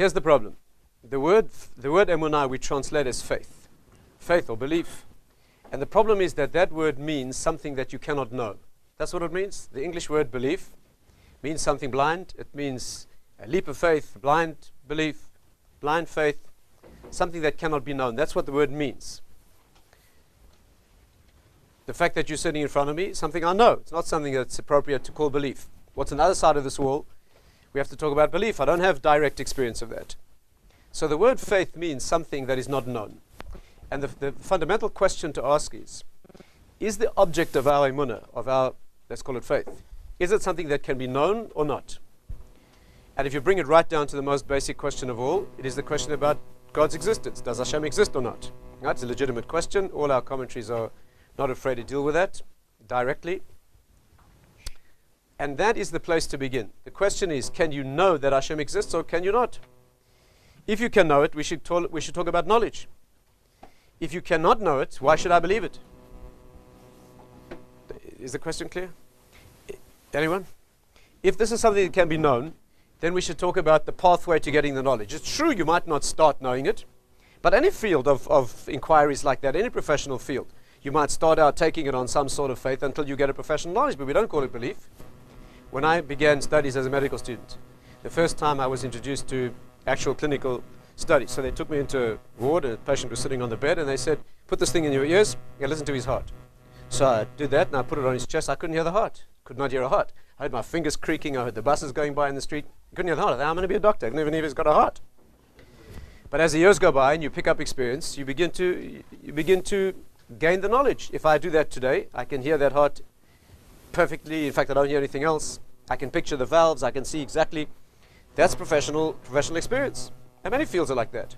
here's the problem. The word Emunah we translate as faith. Faith or belief. And the problem is that that word means something that you cannot know. That's what it means. The English word belief means something blind. It means a leap of faith, blind belief, blind faith, something that cannot be known. That's what the word means. The fact that you're sitting in front of me is something I know. It's not something that's appropriate to call belief. What's on the other side of this wall? We have to talk about belief. I don't have direct experience of that. So the word faith means something that is not known. And the fundamental question to ask is the object of our emunah, of our, let's call it faith, is it something that can be known or not? And if you bring it right down to the most basic question of all, it is the question about God's existence. Does Hashem exist or not? That's a legitimate question. All our commentaries are not afraid to deal with that directly. And that is the place to begin. The question is, can you know that Hashem exists or can you not? If you can know it, we should talk about knowledge. If you cannot know it, why should I believe it? Is the question clear? Anyone? If this is something that can be known, then we should talk about the pathway to getting the knowledge. It's true you might not start knowing it, but any field of inquiries like that, any professional field, you might start out taking it on some sort of faith until you get a professional knowledge, but we don't call it belief. When I began studies as a medical student, the first time I was introduced to actual clinical studies, so they took me into a ward, and a patient was sitting on the bed, and they said, put this thing in your ears and listen to his heart. So I did that, and I put it on his chest. I couldn't hear the heart. Could not hear a heart. I heard my fingers creaking. I heard the buses going by in the street. Couldn't hear the heart. I thought, I'm going to be a doctor. I never knew he's got a heart. But as the years go by and you pick up experience, you begin to gain the knowledge. If I do that today, I can hear that heart perfectly. In fact, I don't hear anything else. I can picture the valves. I can see exactly. That's professional experience. And many fields are like that.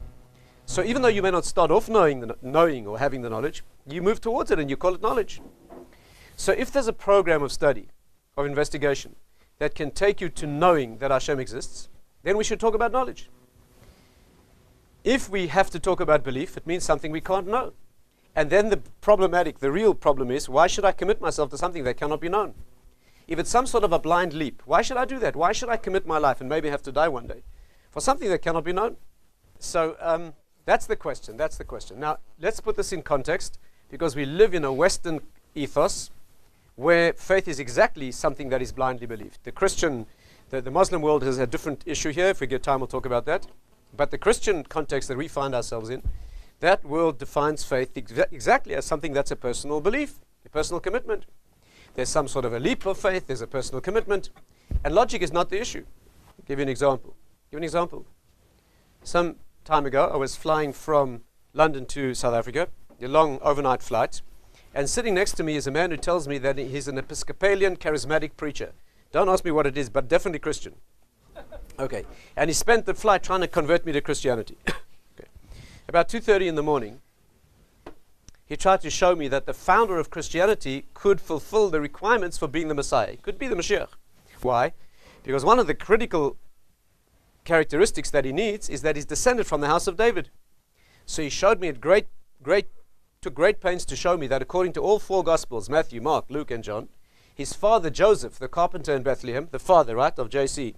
So even though you may not start off knowing or having the knowledge, you move towards it and you call it knowledge. So if there's a program of study, of investigation, that can take you to knowing that Hashem exists, then we should talk about knowledge. If we have to talk about belief, it means something we can't know. And then the real problem is, why should I commit myself to something that cannot be known? If it's some sort of a blind leap, why should I do that? Why should I commit my life and maybe have to die one day for something that cannot be known? So that's the question. That's the question. Now, let's put this in context, because we live in a Western ethos where faith is exactly something that is blindly believed. The Muslim world has a different issue here. If we get time, we'll talk about that. But the Christian context that we find ourselves in, that world defines faith exactly as something that's a personal belief, a personal commitment. There's some sort of a leap of faith. There's a personal commitment. And logic is not the issue. I'll give you an example. Some time ago, I was flying from London to South Africa, a long overnight flight, and sitting next to me is a man who tells me that he's an Episcopalian charismatic preacher. Don't ask me what it is, but definitely Christian. Okay. And he spent the flight trying to convert me to Christianity. Okay. About 2:30 in the morning, he tried to show me that the founder of Christianity could fulfill the requirements for being the Messiah. He could be the Mashiach. Why? Because one of the critical characteristics that he needs is that he's descended from the house of David. So he showed me took great pains to show me that according to all four Gospels, Matthew, Mark, Luke, and John, his father Joseph, the carpenter in Bethlehem, the father, right, of JC,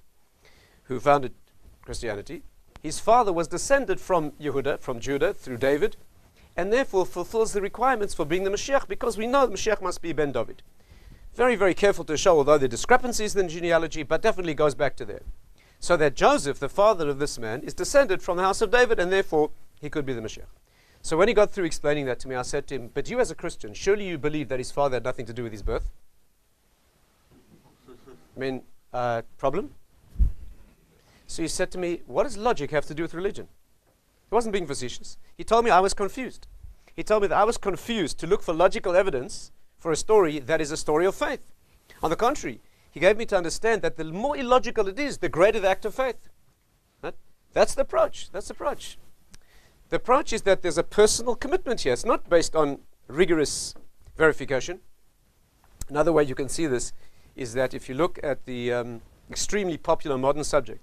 who founded Christianity, his father was descended from Yehuda, from Judah, through David, and therefore fulfills the requirements for being the Mashiach, because we know the Mashiach must be Ben David. Very, very careful to show, although there are discrepancies in the genealogy, but definitely goes back to there. So that Joseph, the father of this man, is descended from the house of David, and therefore he could be the Mashiach. So when he got through explaining that to me, I said to him, but you as a Christian, surely you believe that his father had nothing to do with his birth? I mean, problem? So he said to me, what does logic have to do with religion? He wasn't being facetious. He told me I was confused. He told me that I was confused to look for logical evidence for a story that is a story of faith. On the contrary, he gave me to understand that the more illogical it is, the greater the act of faith. Right? That's the approach. That's the approach. The approach is that there's a personal commitment here. It's not based on rigorous verification. Another way you can see this is that if you look at the extremely popular modern subject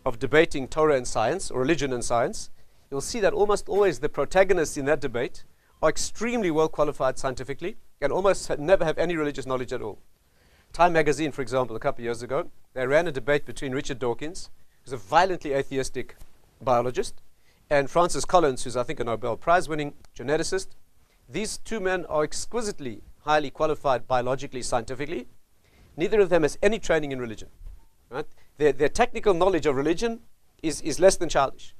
of debating Torah and science, or religion and science, you'll see that almost always the protagonists in that debate are extremely well qualified scientifically and almost never have any religious knowledge at all. Time magazine, for example, a couple of years ago, they ran a debate between Richard Dawkins, who's a violently atheistic biologist, and Francis Collins, who's I think a Nobel Prize-winning geneticist. These two men are exquisitely highly qualified biologically, scientifically. Neither of them has any training in religion. Right? Their technical knowledge of religion is less than childish.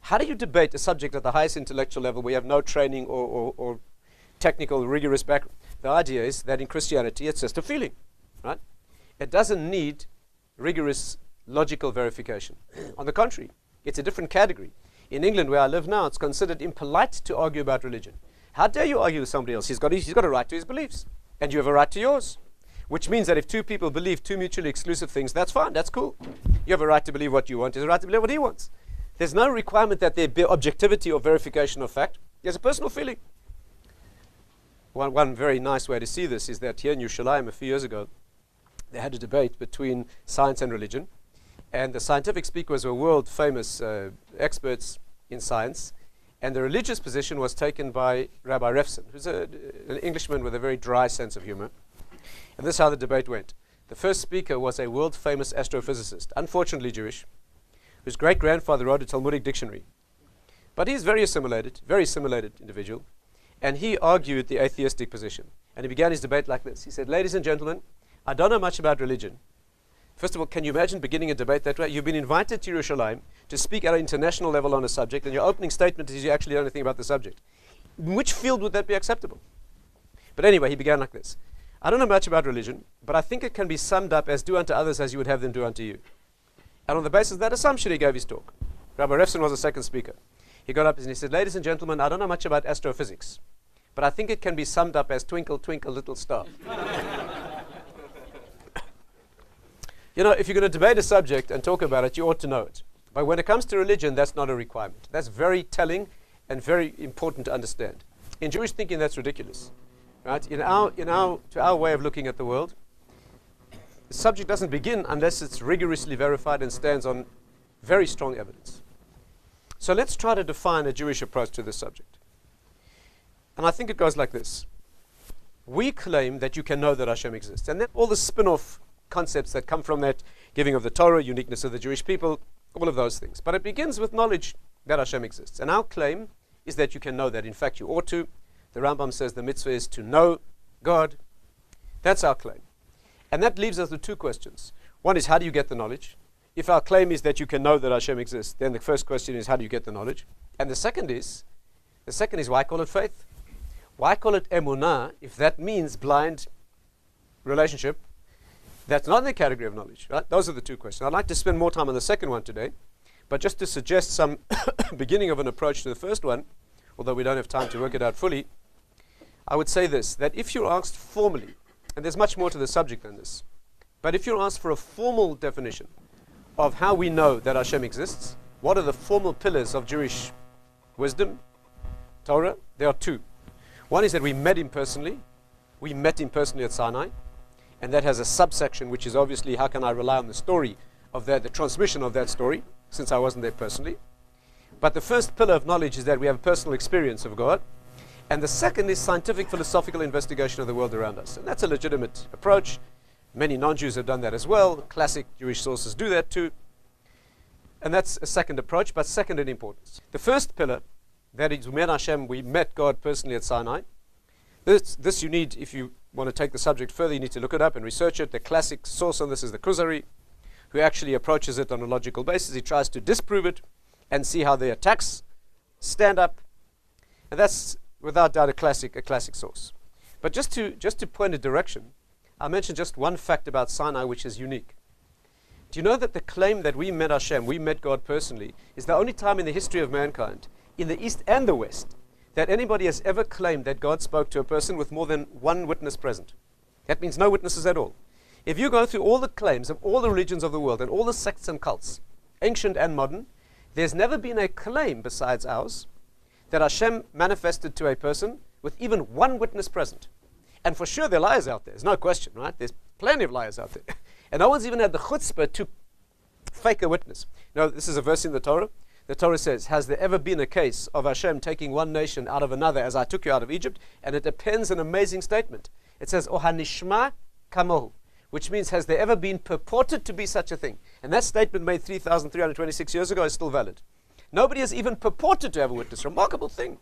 How do you debate a subject at the highest intellectual level where you have no training or technical, rigorous background? The idea is that in Christianity, it's just a feeling. Right? It doesn't need rigorous logical verification. On the contrary, it's a different category. In England, where I live now, it's considered impolite to argue about religion. How dare you argue with somebody else? He's got a right to his beliefs, and you have a right to yours. Which means that if two people believe two mutually exclusive things, that's fine, that's cool. You have a right to believe what you want, he has a right to believe what he wants. There's no requirement that there be objectivity or verification of fact. There's a personal feeling. One very nice way to see this is that here in Yerushalayim a few years ago, they had a debate between science and religion, and the scientific speakers were world famous experts in science, and the religious position was taken by Rabbi Refson, who's an Englishman with a very dry sense of humor. And this is how the debate went. The first speaker was a world famous astrophysicist, unfortunately Jewish, whose great-grandfather wrote a Talmudic dictionary. But he's very assimilated individual, and he argued the atheistic position. And he began his debate like this. He said, ladies and gentlemen, I don't know much about religion. First of all, can you imagine beginning a debate that way? You've been invited to Yerushalayim to speak at an international level on a subject, and your opening statement is you actually don't know anything about the subject. In which field would that be acceptable? But anyway, he began like this. I don't know much about religion, but I think it can be summed up as do unto others as you would have them do unto you. And on the basis of that assumption, he gave his talk. Rabbi Refson was the second speaker. He got up and he said, ladies and gentlemen, I don't know much about astrophysics, but I think it can be summed up as twinkle, twinkle, little star. You know, if you're going to debate a subject and talk about it, you ought to know it. But when it comes to religion, that's not a requirement. That's very telling and very important to understand. In Jewish thinking, that's ridiculous. Right? To our way of looking at the world, the subject doesn't begin unless it's rigorously verified and stands on very strong evidence. So let's try to define a Jewish approach to this subject. And I think it goes like this. We claim that you can know that Hashem exists. And then all the spin-off concepts that come from that, giving of the Torah, uniqueness of the Jewish people, all of those things. But it begins with knowledge that Hashem exists. And our claim is that you can know that. In fact, you ought to. The Rambam says the mitzvah is to know God. That's our claim. And that leaves us with two questions. One is, how do you get the knowledge? If our claim is that you can know that Hashem exists, then the first question is, how do you get the knowledge? And the second is, why call it faith? Why call it Emunah if that means blind relationship? That's not in the category of knowledge, right? Those are the two questions. I'd like to spend more time on the second one today, but just to suggest some beginning of an approach to the first one, although we don't have time to work it out fully, I would say this, that if you're asked formally, and there's much more to the subject than this, but if you're asked for a formal definition of how we know that Hashem exists, what are the formal pillars of Jewish wisdom, Torah? There are two. One is that we met him personally. We met him personally at Sinai. And that has a subsection, which is obviously how can I rely on the story of that, the transmission of that story, since I wasn't there personally. But the first pillar of knowledge is that we have a personal experience of God. And the second is scientific philosophical investigation of the world around us. And that's a legitimate approach. Many non-Jews have done that as well. Classic Jewish sources do that too. And that's a second approach, but second in importance. The first pillar, that is, we met God personally at Sinai. This you need, if you want to take the subject further, you need to look it up and research it. The classic source on this is the Kuzari, who actually approaches it on a logical basis. He tries to disprove it and see how the attacks stand up. And that's, without doubt, a classic source. But just to point a direction, I'll mention just one fact about Sinai which is unique. Do you know that the claim that we met Hashem, we met God personally, is the only time in the history of mankind, in the East and the West, that anybody has ever claimed that God spoke to a person with more than one witness present? That means no witnesses at all. If you go through all the claims of all the religions of the world and all the sects and cults, ancient and modern, there's never been a claim besides ours that Hashem manifested to a person with even one witness present. And for sure there are liars out there, there's no question, right? There's plenty of liars out there. And no one's even had the chutzpah to fake a witness. Now, this is a verse in the Torah. The Torah says, has there ever been a case of Hashem taking one nation out of another as I took you out of Egypt? And it appends an amazing statement. It says, O hanishma kamohu. which means has there ever been purported to be such a thing? And that statement made 3,326 years ago is still valid. Nobody has even purported to have a witness. Remarkable thing.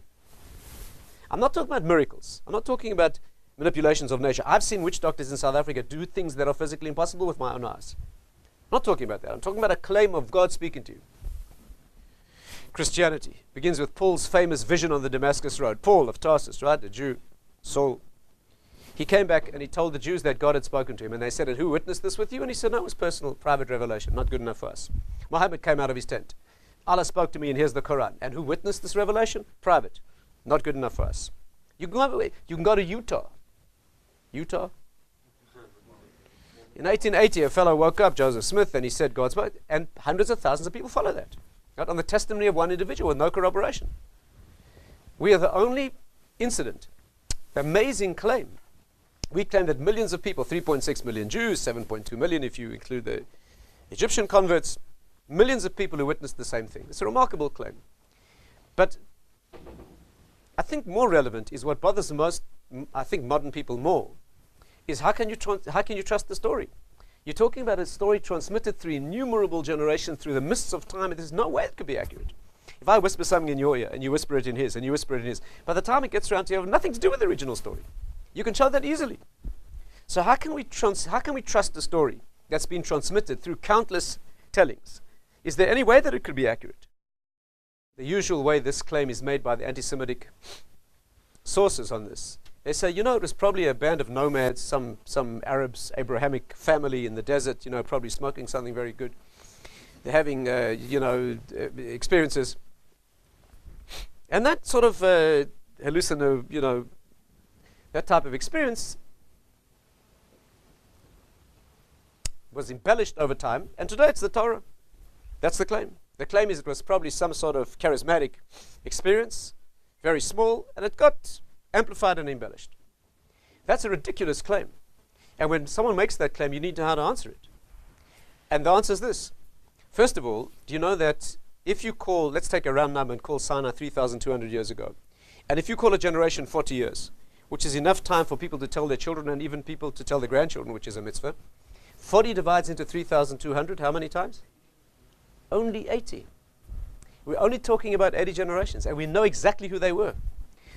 I'm not talking about miracles. I'm not talking about manipulations of nature. I've seen witch doctors in South Africa do things that are physically impossible with my own eyes. I'm not talking about that. I'm talking about a claim of God speaking to you. Christianity begins with Paul's famous vision on the Damascus Road. Paul of Tarsus, right? The Jew, Saul. He came back and he told the Jews that God had spoken to him. And they said, and who witnessed this with you? And he said, no, it was personal, private revelation. Not good enough for us. Muhammad came out of his tent. Allah spoke to me and here's the Quran. And who witnessed this revelation? Private. Not good enough for us. You can go to Utah. Utah? In 1880, a fellow woke up, Joseph Smith, and he said God spoke. And hundreds of thousands of people follow that. Right? On the testimony of one individual with no corroboration. We are the only incident. Amazing claim. We claim that millions of people, 3.6 million Jews, 7.2 million if you include the Egyptian converts, millions of people who witnessed the same thing. It's a remarkable claim. But I think more relevant is what bothers most, I think, modern people more, is how can you trust the story? You're talking about a story transmitted through innumerable generations through the mists of time, and there's no way it could be accurate. If I whisper something in your ear, and you whisper it in his, and you whisper it in his, by the time it gets around to you, it has nothing to do with the original story. You can show that easily. So how can we trust a story that's been transmitted through countless tellings? Is there any way that it could be accurate? The usual way this claim is made by the anti-Semitic sources on this. They say, it was probably a band of nomads, some Arabs, Abrahamic family in the desert, probably smoking something very good. They're having, experiences. And that sort of that type of experience was embellished over time, and today it's the Torah. That's the claim. The claim is it was probably some sort of charismatic experience, very small, and it got amplified and embellished. That's a ridiculous claim. And when someone makes that claim, you need to know how to answer it. And the answer is this. First of all, do you know that if you call, let's take a round number and call Sinai 3,200 years ago, and if you call a generation 40 years, which is enough time for people to tell their children and even people to tell their grandchildren, which is a mitzvah, 40 divides into 3,200, how many times? Only 80. We're only talking about 80 generations, and we know exactly who they were.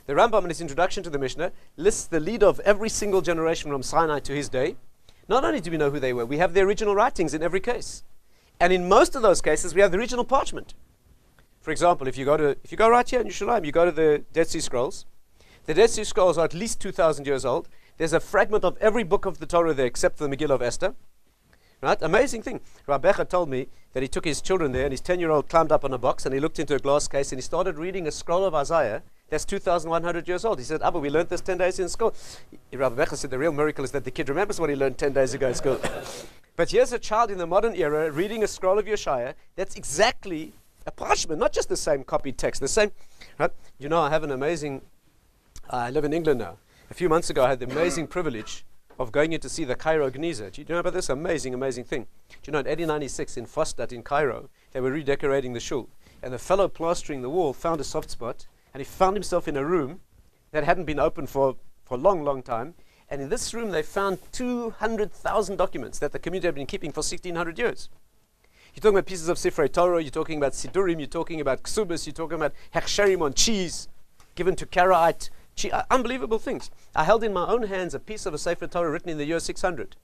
The Rambam, in his introduction to the Mishnah, lists the leader of every single generation from Sinai to his day. Not only do we know who they were, we have the original writings in every case. And in most of those cases, we have the original parchment. For example, if you go right here in Yerushalayim, you go to the Dead Sea Scrolls. The Dead Sea Scrolls are at least 2,000 years old. There's a fragment of every book of the Torah there except for the Megillah of Esther. Right? Amazing thing. Rabbi told me that he took his children there and his 10-year-old climbed up on a box and he looked into a glass case and he started reading a scroll of Isaiah that's 2,100 years old. He said, Abba, we learned this 10 days in school. Rabbi said the real miracle is that the kid remembers what he learned 10 days ago in school. But here's a child in the modern era reading a scroll of Yeshaya that's exactly a parchment, not just the same copied text, the same. Right? I have an amazing, I live in England now. A few months ago I had the amazing privilege of going in to see the Cairo Geniza. Do you know about this? Amazing in 1896 in Fostat in Cairo, they were redecorating the shul. And the fellow plastering the wall found a soft spot, and he found himself in a room that hadn't been opened for a long, long time. And in this room, they found 200,000 documents that the community had been keeping for 1,600 years. You're talking about pieces of Sifrei Torah, you're talking about Sidurim, you're talking about Ksubas, you're talking about Hechsherim on cheese, given to Karaite. Unbelievable things. I held in my own hands a piece of a Sefer Torah written in the year 600.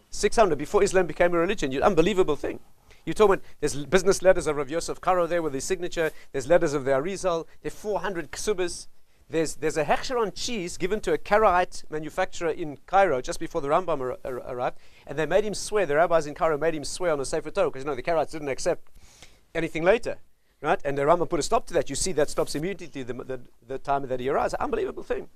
600, before Islam became a religion. Unbelievable thing. You're talking about, there's business letters of Rav Yosef Karo there with his signature. There's letters of the Arizal. There are 400 ksubas. There's a hechsher on cheese given to a Karaite manufacturer in Cairo just before the Rambam arrived. And they made him swear, the rabbis in Cairo made him swear on a Sefer Torah because the Karaites didn't accept anything later. Right? And the Rambam put a stop to that. You see that stops immediately the time that he arrives. Unbelievable thing.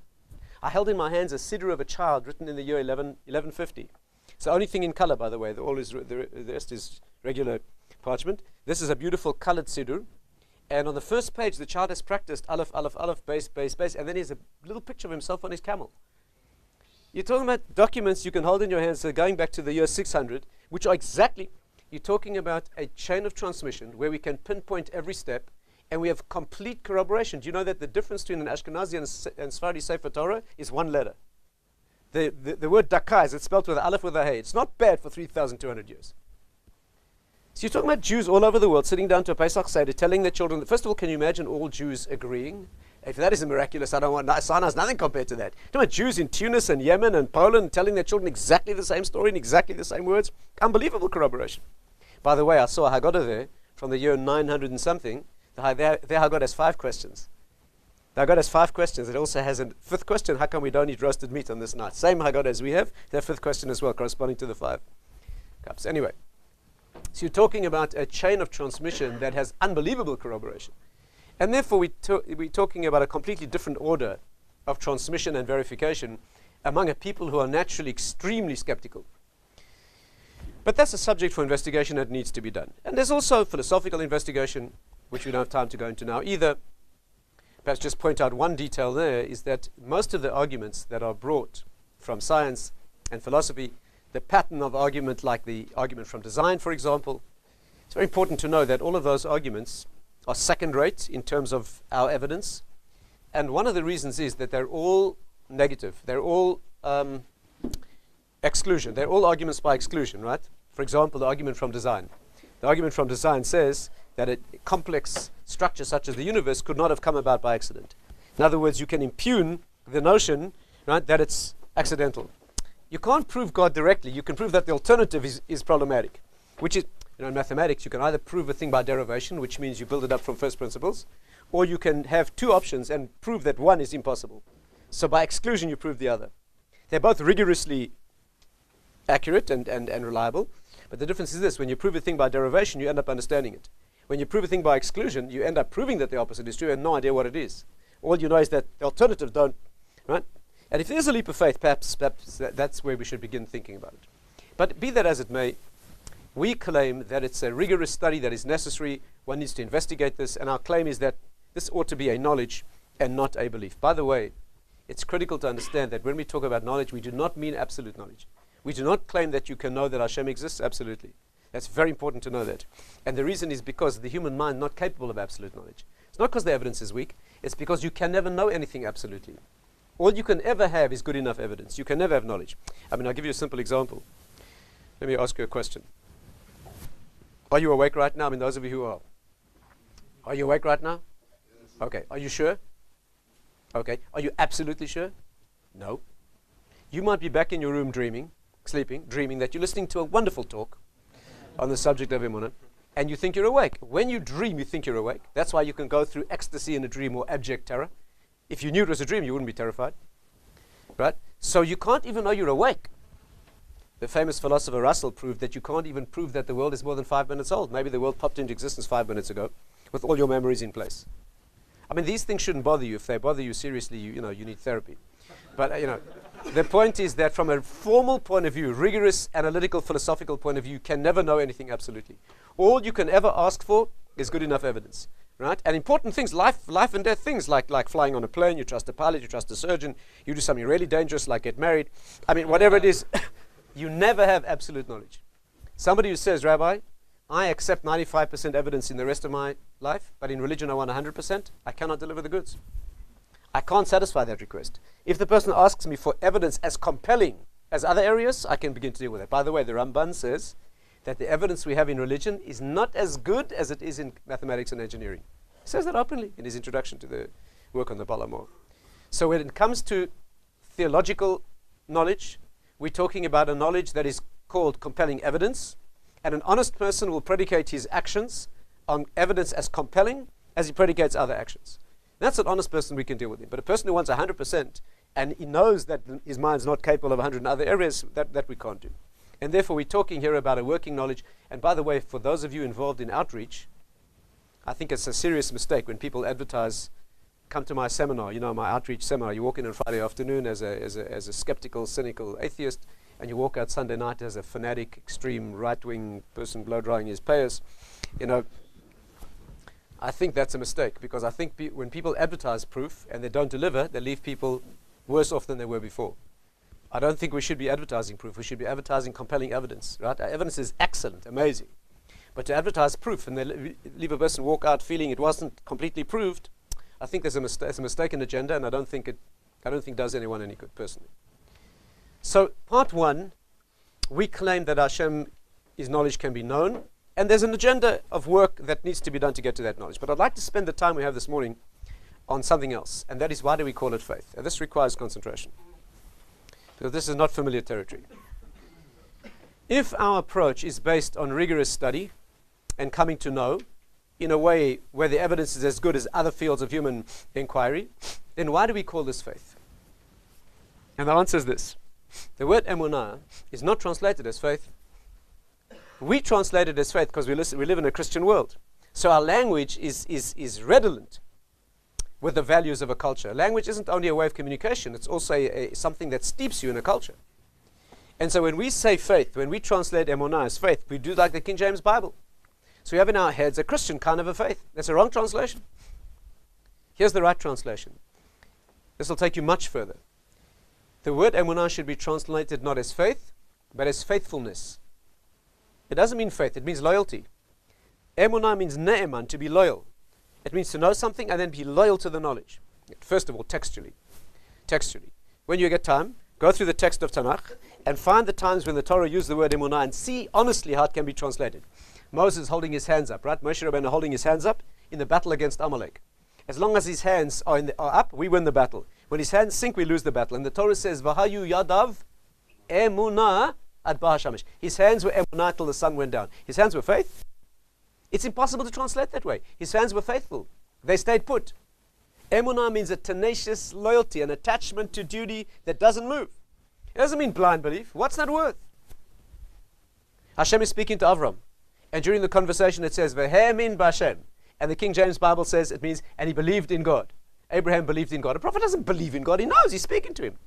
I held in my hands a siddur of a child written in the year 1150. It's the only thing in color, by the way. The rest is regular parchment. This is a beautiful colored siddur. And on the first page, the child has practiced Aleph, Aleph, Aleph, base, base, base. And then here's a little picture of himself on his camel. You're talking about documents you can hold in your hands going back to the year 600, which are exactly... You're talking about a chain of transmission where we can pinpoint every step and we have complete corroboration. Do you know that the difference between an Ashkenazi and Sephardi Sefer Torah is one letter? The word dakais, it's spelled with an aleph with a hey. It's not bad for 3,200 years. So you're talking about Jews all over the world sitting down to a Pesach Seder, telling their children, first of all, can you imagine all Jews agreeing? If that isn't miraculous, I don't want, Sinai's nothing compared to that. You're talking about Jews in Tunis and Yemen and Poland telling their children exactly the same story in exactly the same words. Unbelievable corroboration. By the way, I saw a Haggadah there from the year 900 and something. Their Haggadah has 5 questions. The Haggadah has 5 questions. It also has a 5th question. How come we don't eat roasted meat on this night? Same Haggadah as we have. Their 5th question as well, corresponding to the 5 cups. Anyway, so you're talking about a chain of transmission that has unbelievable corroboration. And therefore, we're talking about a completely different order of transmission and verification among a people who are naturally extremely skeptical. But that's a subject for investigation that needs to be done. And there's also philosophical investigation, which we don't have time to go into now either. Perhaps just point out one detail there is that most of the arguments that are brought from science and philosophy, the pattern of argument, like the argument from design, for example, it's very important to know that all of those arguments are second rate in terms of our evidence. And one of the reasons is that they're all negative. They're all exclusion. They're all arguments by exclusion, right? For example, the argument from design. The argument from design says that a complex structure such as the universe could not have come about by accident. In other words, you can impugn the notion, right, that it's accidental. You can't prove God directly. You can prove that the alternative is problematic, which is, in mathematics, you can either prove a thing by derivation, which means you build it up from first principles, or you can have 2 options and prove that one is impossible. So by exclusion, you prove the other. They're both rigorously accurate and reliable, but the difference is this: when you prove a thing by derivation, you end up understanding it. When you prove a thing by exclusion, you end up proving that the opposite is true and no idea what it is. All you know is that the alternatives don't, right? And if there's a leap of faith, perhaps that's where we should begin thinking about it. But be that as it may, we claim that it's a rigorous study that is necessary. One needs to investigate this, and our claim is that this ought to be a knowledge and not a belief. By the way, it's critical to understand that when we talk about knowledge, we do not mean absolute knowledge. We do not claim that you can know that Hashem exists absolutely. That's very important to know that. And the reason is because the human mind is not capable of absolute knowledge. It's not because the evidence is weak. It's because you can never know anything absolutely. All you can ever have is good enough evidence. You can never have knowledge. I mean, I'll give you a simple example. Let me ask you a question. Are you awake right now? I mean, those of you who are. Are you awake right now? Yes. Okay. Are you sure? Okay. Are you absolutely sure? No. You might be back in your room dreaming that you're listening to a wonderful talk on the subject of Emunah, and you think you're awake. When you dream, you think you're awake. That's why you can go through ecstasy in a dream or abject terror. If you knew it was a dream, you wouldn't be terrified. Right? So you can't even know you're awake. The famous philosopher Russell proved that you can't even prove that the world is more than 5 minutes old. Maybe the world popped into existence 5 minutes ago with all your memories in place. I mean, these things shouldn't bother you. If they bother you seriously, you need therapy. But, the point is that from a formal point of view, rigorous, analytical, philosophical point of view, you can never know anything absolutely. All you can ever ask for is good enough evidence, right? And important things, life and death things, like flying on a plane, you trust a pilot, you trust a surgeon, you do something really dangerous like get married. I mean, whatever it is, you never have absolute knowledge. Somebody who says, Rabbi, I accept 95% evidence in the rest of my life, but in religion I want 100%, I cannot deliver the goods. I can't satisfy that request. If the person asks me for evidence as compelling as other areas, I can begin to deal with it. By the way, the Ramban says that the evidence we have in religion is not as good as it is in mathematics and engineering. He says that openly in his introduction to the work on the Balamor. So when it comes to theological knowledge, we're talking about a knowledge that is called compelling evidence, and an honest person will predicate his actions on evidence as compelling as he predicates other actions. That's an honest person, we can deal with him. But a person who wants 100% and he knows that his mind's not capable of 100 in other areas, that we can't do. And therefore we're talking here about a working knowledge. And by the way, for those of you involved in outreach, I think it's a serious mistake when people advertise, come to my seminar, my outreach seminar. You walk in on Friday afternoon as a skeptical, cynical atheist, and you walk out Sunday night as a fanatic, extreme, right-wing person blow-drying his payers. I think that's a mistake, because I think when people advertise proof and they don't deliver, they leave people worse off than they were before. I don't think we should be advertising proof. We should be advertising compelling evidence, right? Our evidence is excellent, amazing. But to advertise proof and then leave a person walk out feeling it wasn't completely proved, I think there's a mistaken agenda, and I don't think does anyone any good personally. So part one, we claim that Hashem's knowledge can be known, and there's an agenda of work that needs to be done to get to that knowledge. But I'd like to spend the time we have this morning on something else, and that is, why do we call it faith? And this requires concentration, because this is not familiar territory. If our approach is based on rigorous study and coming to know in a way where the evidence is as good as other fields of human inquiry, then why do we call this faith? And the answer is this. The word Emunah is not translated as faith. We translate it as faith because we live in a Christian world. So our language is redolent with the values of a culture. Language isn't only a way of communication, it's also something that steeps you in a culture. And so when we say faith, when we translate Emunah as faith, we do like the King James Bible. So we have in our heads a Christian kind of a faith. That's a wrong translation. Here's the right translation. This will take you much further. The word Emunah should be translated not as faith, but as faithfulness. It doesn't mean faith, it means loyalty. Emunah means ne'eman, to be loyal. It means to know something and then be loyal to the knowledge. First of all, textually. When you get time, go through the text of Tanakh and find the times when the Torah used the word Emunah and see honestly how it can be translated. Moses holding his hands up, right? Moshe Rabbeinu holding his hands up in the battle against Amalek. As long as his hands are up, we win the battle. When his hands sink, we lose the battle. And the Torah says, V'hayu yadav emunah ad bahashamish. His hands were emunah till the sun went down. His hands were faith. It's impossible to translate that way. His hands were faithful. They stayed put. Emunah means a tenacious loyalty, an attachment to duty that doesn't move. It doesn't mean blind belief. What's that worth? Hashem is speaking to Avram. And during the conversation it says, V'hemin b'Hashem. And the King James Bible says it means, and he believed in God. Abraham believed in God. A prophet doesn't believe in God. He knows. He's speaking to him.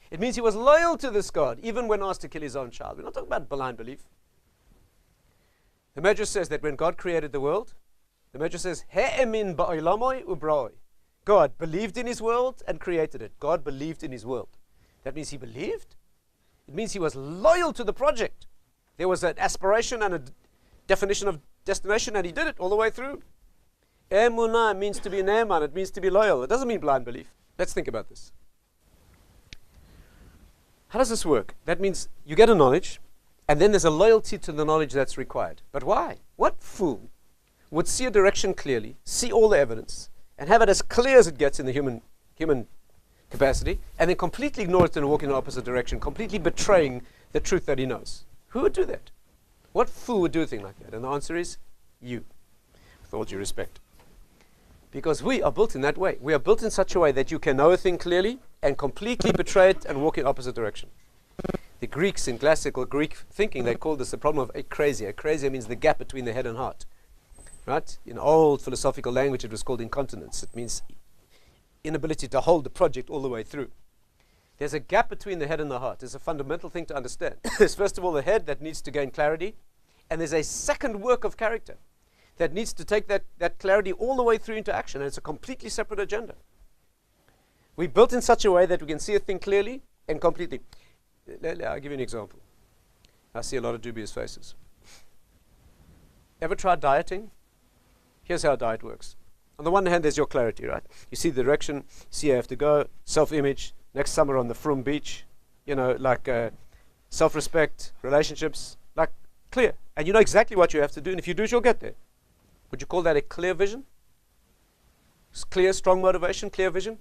It means he was loyal to this God, even when asked to kill his own child. We're not talking about blind belief. The Medrash says that when God created the world, the Medrash says, He'emin ba'olamoi u'broi. God believed in his world and created it. God believed in his world. That means he believed. It means he was loyal to the project. There was an aspiration and a definition of destination, and he did it all the way through. Emunah means to be ne'eman. It means to be loyal. It doesn't mean blind belief. Let's think about this. How does this work? That means you get a knowledge, and then there's a loyalty to the knowledge that's required. But why? What fool would see a direction clearly, see all the evidence, and have it as clear as it gets in the human capacity, and then completely ignore it and walk in the opposite direction, completely betraying the truth that he knows? Who would do that? What fool would do a thing like that? And the answer is you, with all due respect. Because we are built in that way. We are built in such a way that you can know a thing clearly and completely betray it and walk in opposite direction. The Greeks in classical Greek thinking, they called this the problem of akrasia. Akrasia means the gap between the head and heart. Right? In old philosophical language, it was called incontinence. It means inability to hold the project all the way through. There's a gap between the head and the heart. There's a fundamental thing to understand. There's first of all the head that needs to gain clarity, and there's a second work of character that needs to take that clarity all the way through into action, and it's a completely separate agenda. We built in such a way that we can see a thing clearly and completely. I'll give you an example. I see a lot of dubious faces. Ever tried dieting? Here's how a diet works. On the one hand, there's your clarity, right? You see the direction, see you have to go, self-image, next summer on the Frum beach, self-respect, relationships, like clear. And you know exactly what you have to do, and if you do it, you'll get there. Would you call that a clear vision? Clear, strong motivation, clear vision?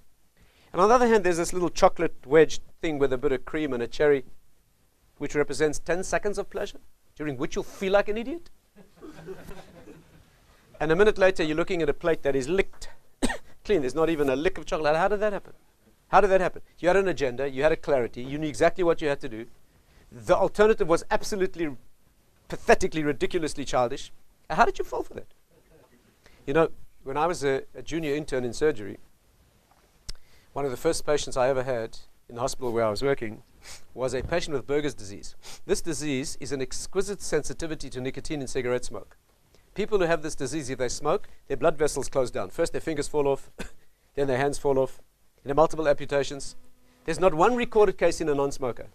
And on the other hand, there's this little chocolate wedge thing with a bit of cream and a cherry, which represents 10 seconds of pleasure, during which you'll feel like an idiot. And a minute later, you're looking at a plate that is licked clean. There's not even a lick of chocolate. How did that happen? How did that happen? You had an agenda. You had a clarity. You knew exactly what you had to do. The alternative was absolutely, pathetically, ridiculously childish. How did you fall for that? You know, when I was a junior intern in surgery, one of the first patients I ever had in the hospital where I was working was a patient with Berger's disease. This disease is an exquisite sensitivity to nicotine in cigarette smoke. People who have this disease, if they smoke, their blood vessels close down. First their fingers fall off, then their hands fall off, and there are multiple amputations. There's not one recorded case in a non-smoker.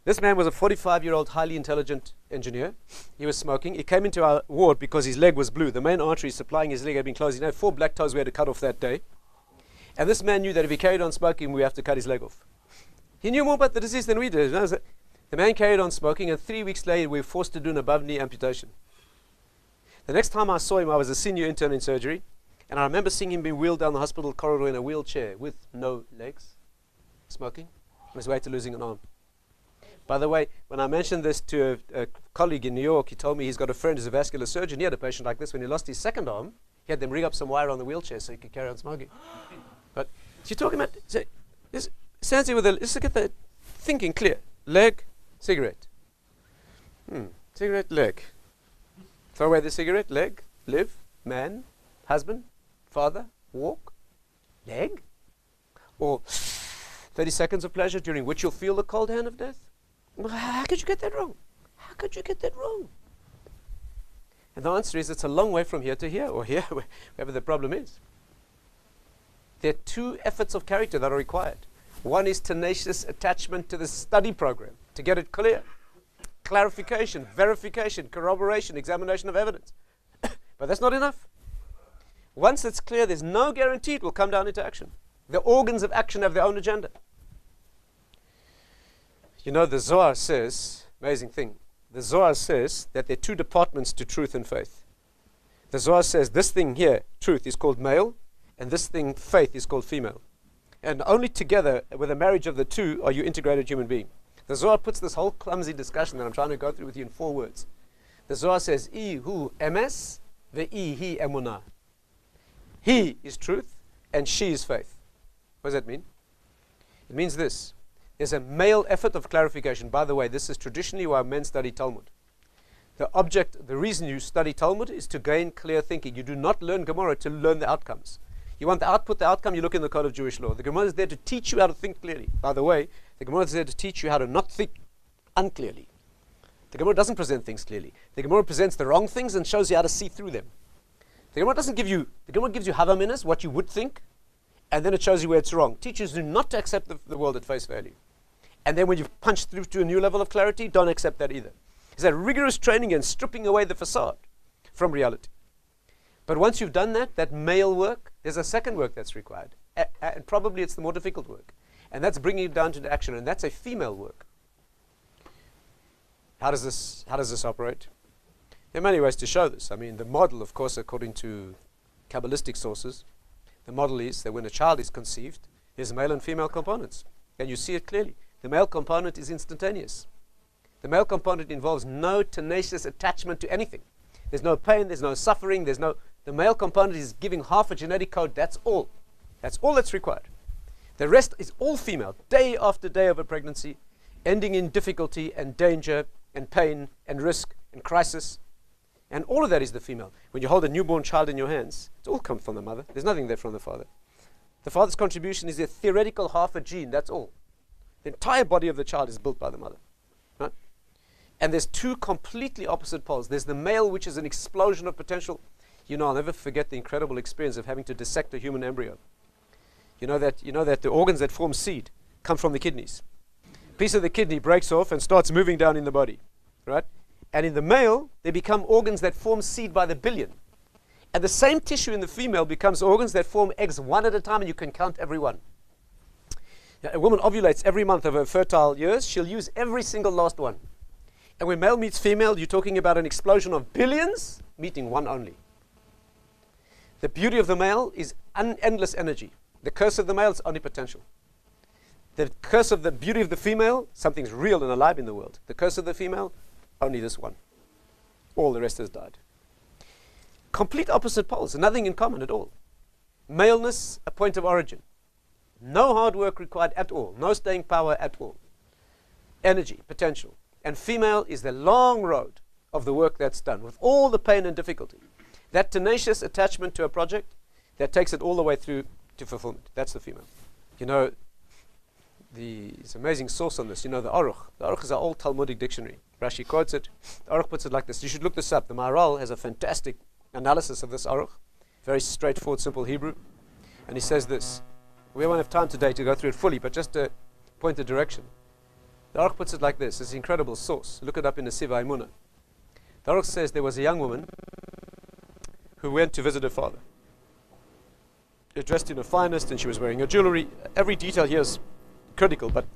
This man was a 45-year-old highly intelligent engineer. He was smoking. He came into our ward because his leg was blue. The main artery supplying his leg had been closed. He had 4 black toes we had to cut off that day. And this man knew that if he carried on smoking, we have to cut his leg off. He knew more about the disease than we did. The man carried on smoking, and 3 weeks later, we were forced to do an above-knee amputation. The next time I saw him, I was a senior intern in surgery, and I remember seeing him being wheeled down the hospital corridor in a wheelchair with no legs, smoking, on his way to losing an arm. By the way, when I mentioned this to a colleague in New York, he told me he's got a friend who's a vascular surgeon. He had a patient like this. When he lost his second arm, he had them rig up some wire on the wheelchair so he could carry on smoking. But you're talking about, let's look at the thinking clear. Leg, cigarette. Cigarette, leg. Throw away the cigarette, leg, live, man, husband, father, walk, leg. Or 30 seconds of pleasure during which you'll feel the cold hand of death. How could you get that wrong? How could you get that wrong? And the answer is it's a long way from here to here, or here, wherever the problem is. There are two efforts of character that are required. One is tenacious attachment to the study program to get it clear. Clarification, verification, corroboration, examination of evidence. But that's not enough. Once it's clear, there's no guarantee it will come down into action. The organs of action have their own agenda. You know, the Zohar says, amazing thing, the Zohar says that there are two departments to truth and faith. The Zohar says this thing here, truth, is called male, and this thing, faith, is called female. And only together, with a marriage of the two, are you integrated human being. The Zohar puts this whole clumsy discussion that I'm trying to go through with you in 4 words. The Zohar says, I hu emes, ve'i hi emunah. He is truth, and she is faith. What does that mean? It means this. There's a male effort of clarification. By the way, this is traditionally why men study Talmud. The reason you study Talmud is to gain clear thinking. You do not learn Gemara to learn the outcomes. You want the output, the outcome, you look in the code of Jewish law. The Gemara is there to teach you how to think clearly. By the way, the Gemara is there to teach you how to not think unclearly. The Gemara doesn't present things clearly. The Gemara presents the wrong things and shows you how to see through them. The Gemara gives you havaminas, what you would think, and then it shows you where it's wrong. Teachers do not accept the world at face value. And then when you've punched through to a new level of clarity, don't accept that either. It's a rigorous training and stripping away the facade from reality. But once you've done that male work, there's a second work that's required. And probably it's the more difficult work. And that's bringing it down to action. And that's a female work. How does this operate? There are many ways to show this. I mean, the model, of course, according to Kabbalistic sources, the model is that when a child is conceived, there's male and female components. And you see it clearly. The male component is instantaneous. The male component involves no tenacious attachment to anything. There's no pain, there's no suffering, the male component is giving half a genetic code, that's all. That's all that's required. The rest is all female, day after day of a pregnancy, ending in difficulty and danger and pain and risk and crisis. And all of that is the female. When you hold a newborn child in your hands, it's all come from the mother. There's nothing there from the father. The father's contribution is a theoretical half a gene, that's all. The entire body of the child is built by the mother. Right? And there's two completely opposite poles. There's the male, which is an explosion of potential. You know, I'll never forget the incredible experience of having to dissect a human embryo. You know that the organs that form seed come from the kidneys. A piece of the kidney breaks off and starts moving down in the body. Right? And in the male, they become organs that form seed by the billion. And the same tissue in the female becomes organs that form eggs one at a time, and you can count every one. Now, a woman ovulates every month of her fertile years. She'll use every single last one. And when male meets female, you're talking about an explosion of billions meeting one only. The beauty of the male is endless energy. The curse of the male is only potential. The curse of the beauty of the female, something's real and alive in the world. The curse of the female, only this one. All the rest has died. Complete opposite poles, nothing in common at all. Maleness, a point of origin. No hard work required at all. No staying power at all. Energy, potential. And female is the long road of the work that's done with all the pain and difficulty. That tenacious attachment to a project that takes it all the way through to fulfillment. That's the female. You know, it's an amazing source on this. You know, the Aruch. The Aruch is our old Talmudic dictionary. Rashi quotes it. The Aruch puts it like this. You should look this up. The Maharal has a fantastic analysis of this Aruch. Very straightforward, simple Hebrew. And he says this. We won't have time today to go through it fully, but just to point the direction. The Aruch puts it like this. It's an incredible source. Look it up in the Siva Emunah. The Aruch says there was a young woman who went to visit her father. She was dressed in her finest and she was wearing her jewelry. Every detail here is critical, but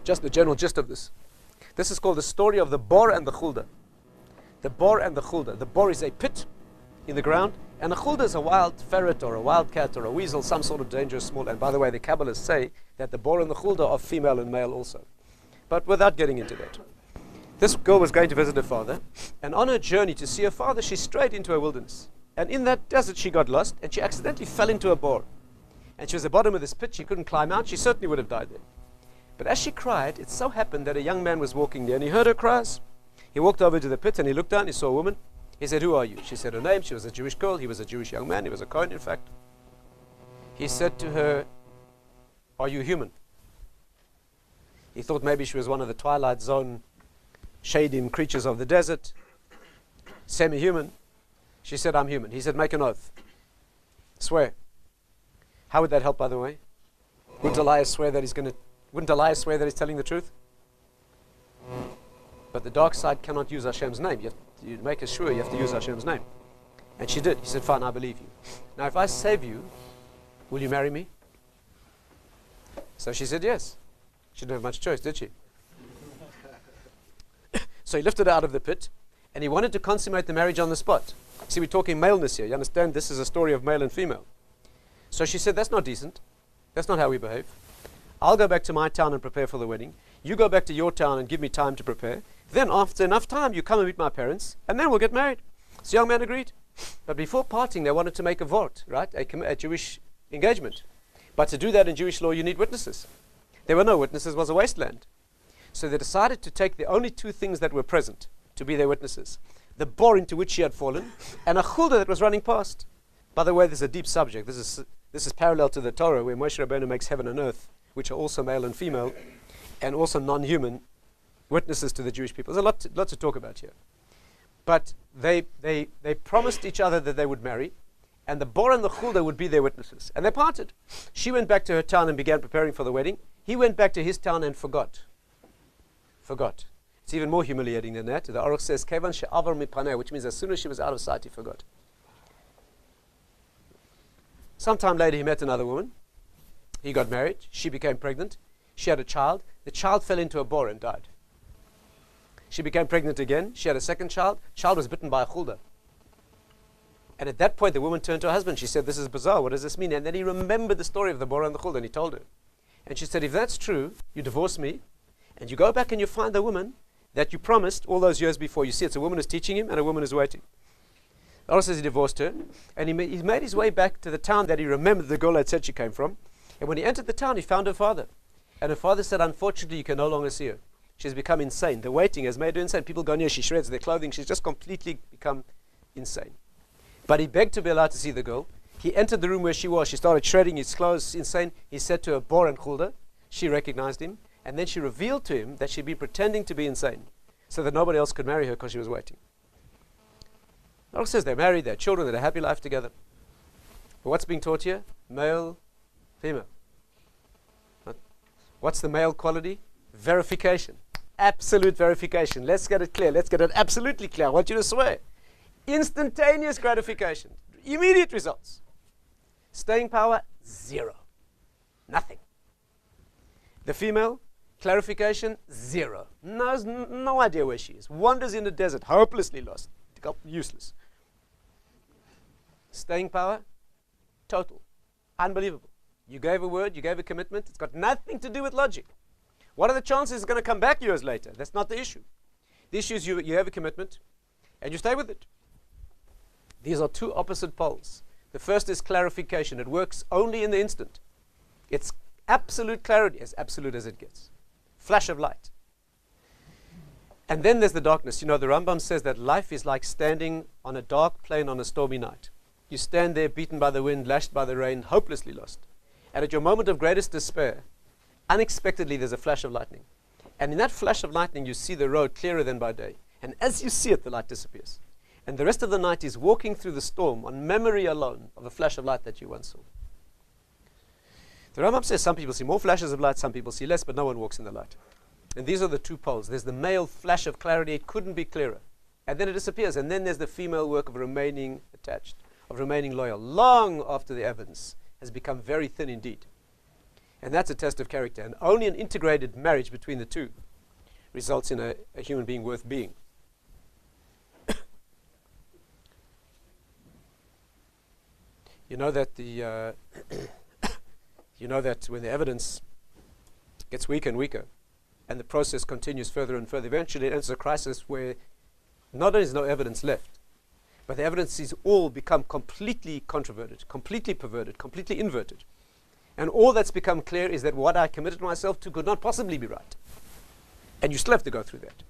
just the general gist of this. This is called the story of the bor and the chulda. The bor and the chulda. The bor is a pit in the ground, and the chulda is a wild ferret or a wild cat or a weasel, some sort of dangerous small. And by the way, the Kabbalists say that the bor and the chulda are female and male also. But without getting into that. This girl was going to visit her father, and on her journey to see her father, she strayed into a wilderness. And in that desert, she got lost, and she accidentally fell into a bor. And she was at the bottom of this pit. She couldn't climb out. She certainly would have died there. But as she cried, it so happened that a young man was walking there, and he heard her cries. He walked over to the pit, and he looked down. He saw a woman. He said, "Who are you?" She said her name. She was a Jewish girl. He was a Jewish young man. He was a Kohen, in fact. He said to her, "Are you human?" He thought maybe she was one of the Twilight Zone shading creatures of the desert, semi-human. She said, "I'm human." He said, "Make an oath. Swear." How would that help, by the way? Wouldn't Elias swear that he's telling the truth? But the dark side cannot use Hashem's name. You make sure you have to use Hashem's name. And she did. He said, "Fine, I believe you. Now, if I save you, will you marry me?" So she said yes. She didn't have much choice, did she? So he lifted her out of the pit, and he wanted to consummate the marriage on the spot. See, we're talking maleness here. You understand? This is a story of male and female. So she said, "That's not decent. That's not how we behave. I'll go back to my town and prepare for the wedding. You go back to your town and give me time to prepare. Then after enough time, you come and meet my parents, and then we'll get married." So the young man agreed. But before parting, they wanted to make a vort, right? A Jewish engagement. But to do that in Jewish law, you need witnesses. There were no witnesses. It was a wasteland. So they decided to take the only two things that were present to be their witnesses: the bor into which she had fallen, and a chulda that was running past. By the way, this is a deep subject. This is parallel to the Torah, where Moshe Rabbeinu makes heaven and earth, which are also male and female, and also non-human witnesses to the Jewish people. There's a lot to talk about here. But they promised each other that they would marry, and the bor and the chulda would be their witnesses. And they parted. She went back to her town and began preparing for the wedding. He went back to his town and forgot. It's even more humiliating than that. The Aruch says, "Kevan she'avar mipaneh," which means as soon as she was out of sight, he forgot. Sometime later, he met another woman. He got married. She became pregnant. She had a child. The child fell into a bor and died. She became pregnant again. She had a second child. Child was bitten by a chulda. And at that point, the woman turned to her husband. She said, "This is bizarre. What does this mean?" And then he remembered the story of the bor and the chulda, and he told her. And she said, "If that's true, you divorce me, and you go back and you find the woman that you promised all those years before." You see, it's a woman who's teaching him, and a woman is waiting. The Torah says he divorced her, and he made his way back to the town that he remembered the girl had said she came from. And when he entered the town, he found her father. And her father said, "Unfortunately, you can no longer see her. She's become insane. The waiting has made her insane. People go near, she shreds their clothing. She's just completely become insane." But he begged to be allowed to see the girl. He entered the room where she was. She started shredding his clothes, insane. He said to her, "Bor and chulda." She recognized him. And then she revealed to him that she'd been pretending to be insane so that nobody else could marry her because she was waiting. The Torah says they're married, they had children, they had a happy life together. But what's being taught here? Male, female. What's the male quality? Verification. Absolute verification. Let's get it clear. Let's get it absolutely clear. I want you to swear. Instantaneous gratification. Immediate results. Staying power, zero. Nothing. The female, clarification, zero. Knows no idea where she is. Wanders in the desert, hopelessly lost. Useless. Staying power, total. Unbelievable. You gave a word, you gave a commitment. It's got nothing to do with logic. What are the chances it's going to come back years later? That's not the issue. The issue is you have a commitment, and you stay with it. These are two opposite poles. The first is clarification. It works only in the instant. It's absolute clarity, as absolute as it gets. Flash of light. And then there's the darkness. You know, the Rambam says that life is like standing on a dark plain on a stormy night. You stand there beaten by the wind, lashed by the rain, hopelessly lost. And at your moment of greatest despair, unexpectedly there's a flash of lightning. And in that flash of lightning, you see the road clearer than by day. And as you see it, the light disappears. And the rest of the night is walking through the storm on memory alone of a flash of light that you once saw. The Rambam says some people see more flashes of light, some people see less, but no one walks in the light. And these are the two poles. There's the male flash of clarity, it couldn't be clearer. And then it disappears. And then there's the female work of remaining attached, of remaining loyal, long after the evidence has become very thin indeed. And that's a test of character. And only an integrated marriage between the two results in a human being worth being. You know that you know that when the evidence gets weaker and weaker, and the process continues further and further, eventually it enters a crisis where not only is no evidence left, but the evidence is all become completely controverted, completely perverted, completely inverted. And all that's become clear is that what I committed myself to could not possibly be right. And you still have to go through that.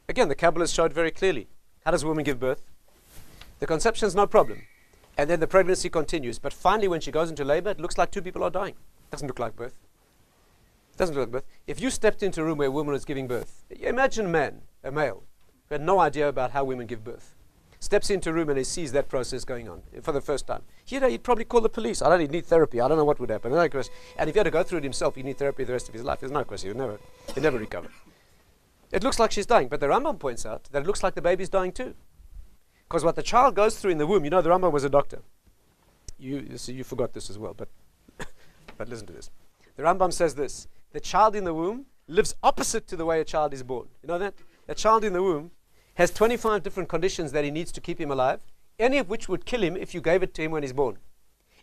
Again, the Kabbalists showed very clearly. How does a woman give birth? The conception is no problem. And then the pregnancy continues. But finally, when she goes into labor, it looks like two people are dying. It doesn't look like birth. It doesn't look like birth. If you stepped into a room where a woman is giving birth, imagine a male, who had no idea about how women give birth, steps into a room and he sees that process going on for the first time. He'd probably call the police. I don't need therapy. I don't know what would happen. And if he had to go through it himself, he'd need therapy the rest of his life. There's no question. He'd never recover. It looks like she's dying, but the Rambam points out that it looks like the baby's dying too. Because what the child goes through in the womb, the Rambam was a doctor. You forgot this as well, but listen to this. The Rambam says this: the child in the womb lives opposite to the way a child is born. You know that? A child in the womb has 25 different conditions that he needs to keep him alive, any of which would kill him if you gave it to him when he's born.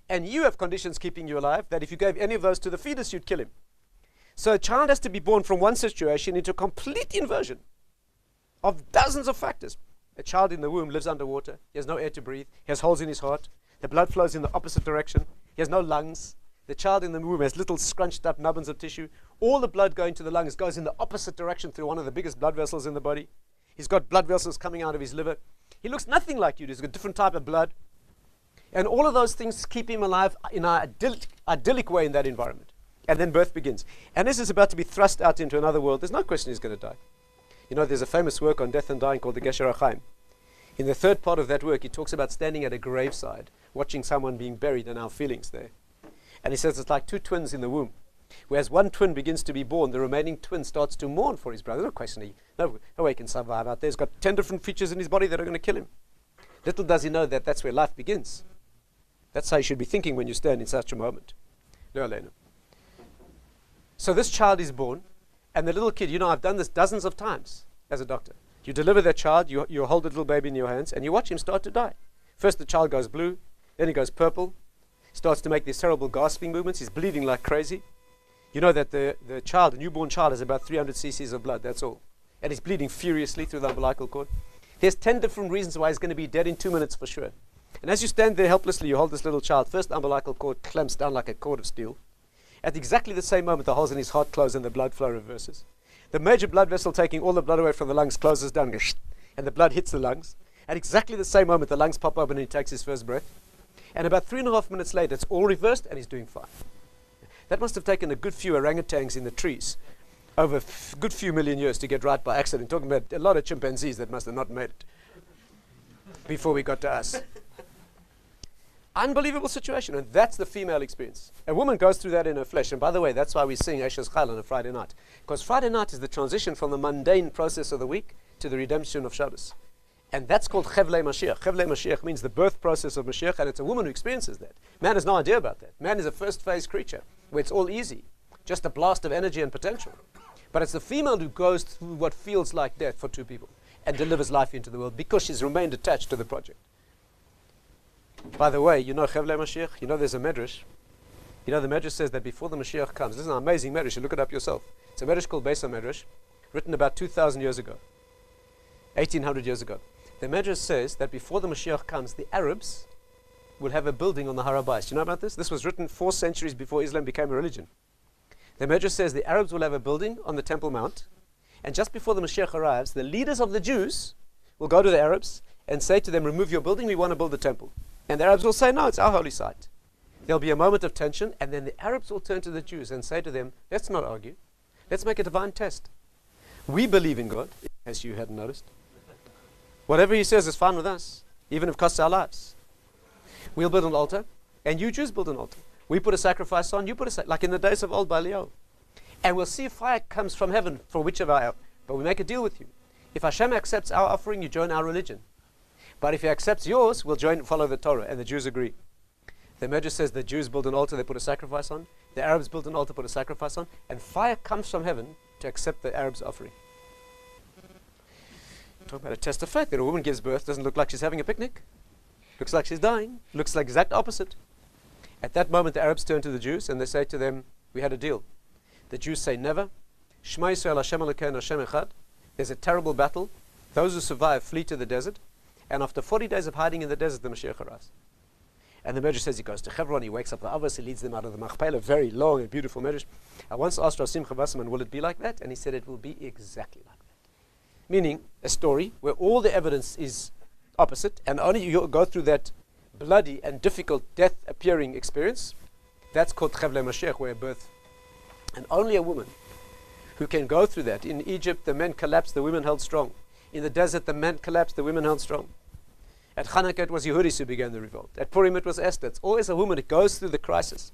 And you have conditions keeping you alive that if you gave any of those to the fetus, you'd kill him. So a child has to be born from one situation into a complete inversion of dozens of factors. A child in the womb lives underwater. He has no air to breathe. He has holes in his heart. The blood flows in the opposite direction. He has no lungs. The child in the womb has little scrunched up nubbins of tissue. All the blood going to the lungs goes in the opposite direction through one of the biggest blood vessels in the body. He's got blood vessels coming out of his liver. He looks nothing like you. He's got a different type of blood. And all of those things keep him alive in an idyllic way in that environment. And then birth begins. And this is about to be thrust out into another world. There's no question he's going to die. There's a famous work on death and dying called the Gesher HaChaim. In the third part of that work, he talks about standing at a graveside, watching someone being buried and our feelings there. And he says it's like two twins in the womb. Whereas one twin begins to be born, the remaining twin starts to mourn for his brother. No question, no way he can survive out there. He's got 10 different features in his body that are going to kill him. Little does he know that that's where life begins. That's how you should be thinking when you stand in such a moment. So this child is born, and the little kid, I've done this dozens of times as a doctor. You deliver that child, you hold the little baby in your hands, and you watch him start to die. First the child goes blue, then he goes purple, starts to make these terrible gasping movements, he's bleeding like crazy. You know that the newborn child has about 300 cc's of blood, that's all. And he's bleeding furiously through the umbilical cord. There's 10 different reasons why he's going to be dead in 2 minutes for sure. And as you stand there helplessly, you hold this little child. First the umbilical cord clamps down like a cord of steel. At exactly the same moment, the holes in his heart close and the blood flow reverses. The major blood vessel taking all the blood away from the lungs closes down, and the blood hits the lungs. At exactly the same moment, the lungs pop open and he takes his first breath. And about 3.5 minutes later, it's all reversed and he's doing fine. That must have taken a good few orangutans in the trees over a good few million years to get right by accident. Talking about a lot of chimpanzees that must have not made it before we got to us. Unbelievable situation, and that's the female experience. A woman goes through that in her flesh, and by the way, that's why we sing Eshes Chayil on a Friday night, because Friday night is the transition from the mundane process of the week to the redemption of Shabbos. And that's called Chevlei Mashiach. Chevlei Mashiach means the birth process of Mashiach, and it's a woman who experiences that. Man has no idea about that. Man is a first phase creature, where it's all easy, just a blast of energy and potential. But it's the female who goes through what feels like death for two people, and delivers life into the world, because she's remained attached to the project. By the way, Chevlei Mashiach, there's a medrash. The medrash says that before the Mashiach comes, this is an amazing medrash, you look it up yourself. It's a medrash called Beis HaMedrash, written about 2,000 years ago, 1,800 years ago. The medrash says that before the Mashiach comes, the Arabs will have a building on the Har HaBayis. Do you know about this? This was written 4 centuries before Islam became a religion. The medrash says the Arabs will have a building on the Temple Mount, and just before the Mashiach arrives, the leaders of the Jews will go to the Arabs and say to them, remove your building, we want to build a temple. And the Arabs will say, no, it's our holy site. There'll be a moment of tension, and then the Arabs will turn to the Jews and say to them, let's not argue. Let's make a divine test. We believe in God, as you hadn't noticed. Whatever he says is fine with us, even if it costs our lives. We'll build an altar, and you Jews build an altar. We put a sacrifice on, you put a sacrifice, like in the days of old Baalio. And we'll see if fire comes from heaven for which of our, but we make a deal with you. If Hashem accepts our offering, you join our religion. But if he accepts yours, we'll follow the Torah, and the Jews agree. The Medrash says the Jews build an altar, they put a sacrifice on. The Arabs build an altar, put a sacrifice on. And fire comes from heaven to accept the Arabs' offering. Talk about a test of faith. That a woman gives birth, doesn't look like she's having a picnic. Looks like she's dying. Looks like the exact opposite. At that moment, the Arabs turn to the Jews and they say to them, we had a deal. The Jews say never. Shema Yisrael Hashem Elokeinu Hashem Echad. There's a terrible battle. Those who survive flee to the desert. And after 40 days of hiding in the desert, the Mashiach arrives. And the Medrash says he goes to Hebron, he wakes up the Avos, he leads them out of the Machpelah, very long and beautiful Medrash. I once asked Rav Simcha Wasserman, will it be like that? And he said it will be exactly like that. Meaning, a story where all the evidence is opposite, and only you go through that bloody and difficult death-appearing experience. That's called Chevle Mashiach, where birth. And only a woman who can go through that. In Egypt, the men collapsed, the women held strong. In the desert, the men collapsed, the women held strong. At Hanukkah, it was Yehudis who began the revolt. At Purim, it was Esther. It's always a woman who goes through the crisis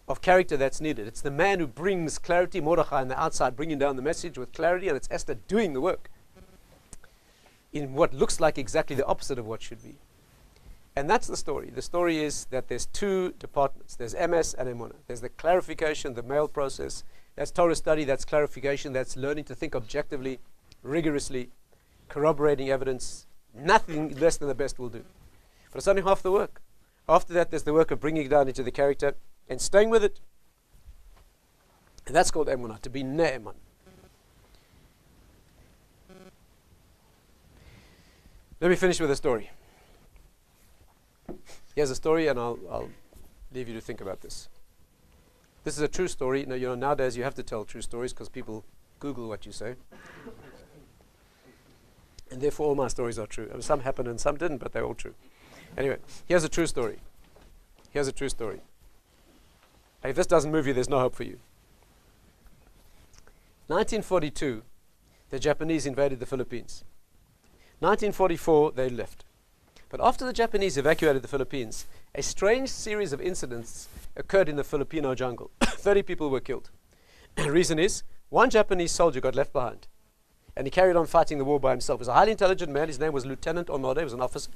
of character that's needed. It's the man who brings clarity, Mordechai on the outside, bringing down the message with clarity, and it's Esther doing the work in what looks like exactly the opposite of what should be. And that's the story. The story is that there's two departments. There's MS and Emunah. There's the clarification, the male process. That's Torah study, that's clarification, that's learning to think objectively, rigorously, corroborating evidence. Nothing less than the best will do. But it's only half the work. After that, there's the work of bringing it down into the character and staying with it. And that's called Emunah, to be Ne'eman. Let me finish with a story. Here's a story, and I'll leave you to think about this. This is a true story. Now, nowadays you have to tell true stories because people Google what you say. And therefore all my stories are true. Some happened and some didn't, but they're all true. Anyway, here's a true story. Here's a true story. If this doesn't move you, there's no hope for you. 1942, the Japanese invaded the Philippines. 1944, they left. But after the Japanese evacuated the Philippines, a strange series of incidents occurred in the Filipino jungle. 30 people were killed. The reason is, one Japanese soldier got left behind. And he carried on fighting the war by himself. He was a highly intelligent man. His name was Lieutenant Onoda. He was an officer.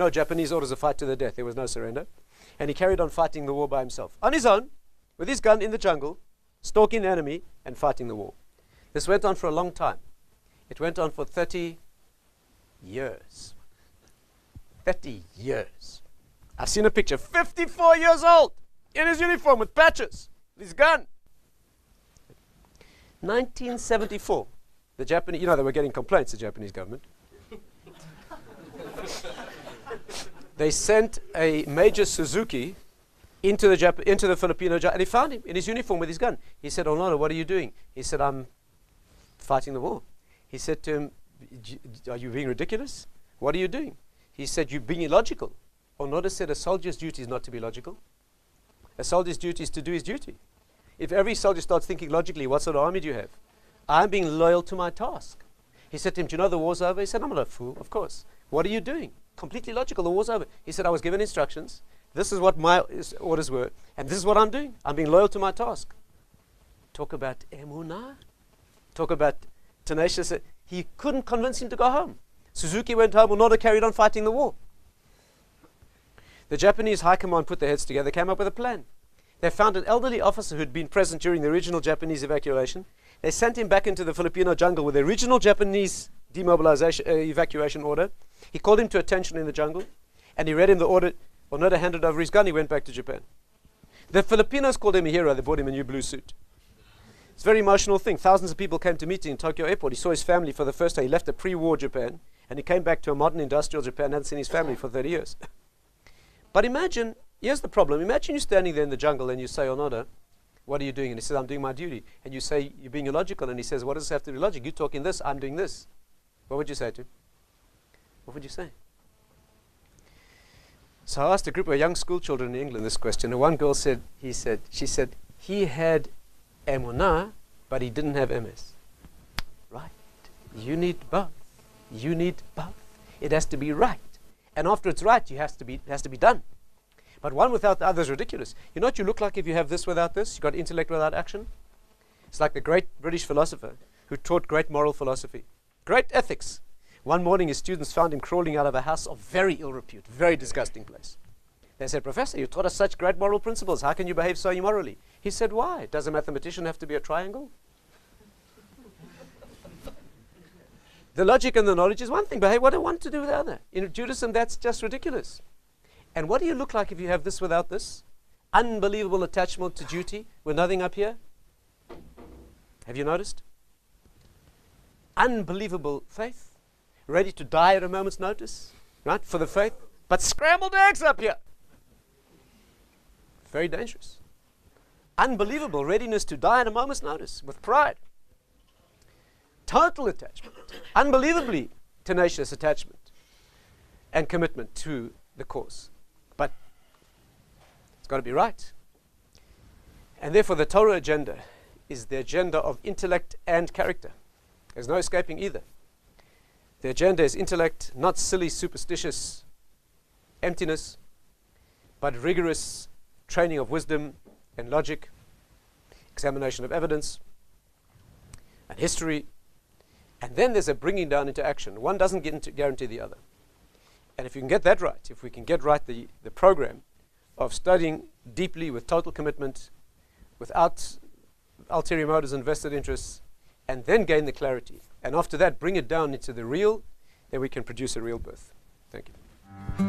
Japanese orders a fight to the death. There was no surrender. And he carried on fighting the war by himself. On his own, with his gun in the jungle, stalking the enemy and fighting the war. This went on for a long time. It went on for 30 years. 30 years. I've seen a picture. 54 years old. In his uniform with patches. With his gun. 1974. The Japanese, they were getting complaints, the Japanese government. They sent a Major Suzuki into the Filipino jungle, and he found him in his uniform with his gun. He said, Onoda, what are you doing? He said, I'm fighting the war. He said to him, are you being ridiculous? What are you doing? He said, you're being illogical. Onoda said, a soldier's duty is not to be logical. A soldier's duty is to do his duty. If every soldier starts thinking logically, what sort of army do you have? I'm being loyal to my task. He said to him, do you know the war's over? He said, I'm not a fool, of course. What are you doing? Completely logical, the war's over. He said, I was given instructions. This is what my orders were, and this is what I'm doing. I'm being loyal to my task. Talk about Emunah. Talk about tenacious. He couldn't convince him to go home. Suzuki went home, Onoda carried on fighting the war. The Japanese high command put their heads together, came up with a plan. They found an elderly officer who'd been present during the original Japanese evacuation. They sent him back into the Filipino jungle with the original Japanese demobilization evacuation order. He called him to attention in the jungle, and he read him the order. Onoda handed over his gun. He went back to Japan. The Filipinos called him a hero. They bought him a new blue suit. It's a very emotional thing. Thousands of people came to meet him in Tokyo airport. He saw his family for the first time. He left a pre-war Japan, and he came back to a modern industrial Japan. Hadn't seen his family for 30 years. But imagine, here's the problem. Imagine you standing there in the jungle and you say, Onoda, what are you doing? And he says, I'm doing my duty. And you say, you're being illogical. And he says, what does this have to do with logic? You're talking this, I'm doing this. What would you say to him? What would you say? So I asked a group of young school children in England this question. And one girl said, she said, he had Emunah, but he didn't have MS. Right. You need both. You need both. It has to be right. And after it's right, it has to be done. But one without the other is ridiculous. You know what you look like if you have this without this? You've got intellect without action. It's like the great British philosopher who taught great moral philosophy, great ethics. One morning his students found him crawling out of a house of very ill repute, very disgusting place. They said, Professor, you taught us such great moral principles. How can you behave so immorally? He said, why? Does a mathematician have to be a triangle? The logic and the knowledge is one thing, but hey, what do I want to do with the other? In Judaism, that's just ridiculous. And what do you look like if you have this without this? Unbelievable attachment to duty with nothing up here. Have you noticed? Unbelievable faith. Ready to die at a moment's notice, right, for the faith. But scrambled eggs up here. Very dangerous. Unbelievable readiness to die at a moment's notice with pride. Total attachment. Unbelievably tenacious attachment and commitment to the cause. But it's got to be right. And therefore the Torah agenda is the agenda of intellect and character. There's no escaping either. The agenda is intellect, not silly, superstitious emptiness, but rigorous training of wisdom and logic, examination of evidence and history, and then there's a bringing down into action. One doesn't guarantee the other. And if you can get that right, if we can get right the program of studying deeply with total commitment, without ulterior motives and vested interests, and then gain the clarity, and after that bring it down into the real, then we can produce a real birth. Thank you.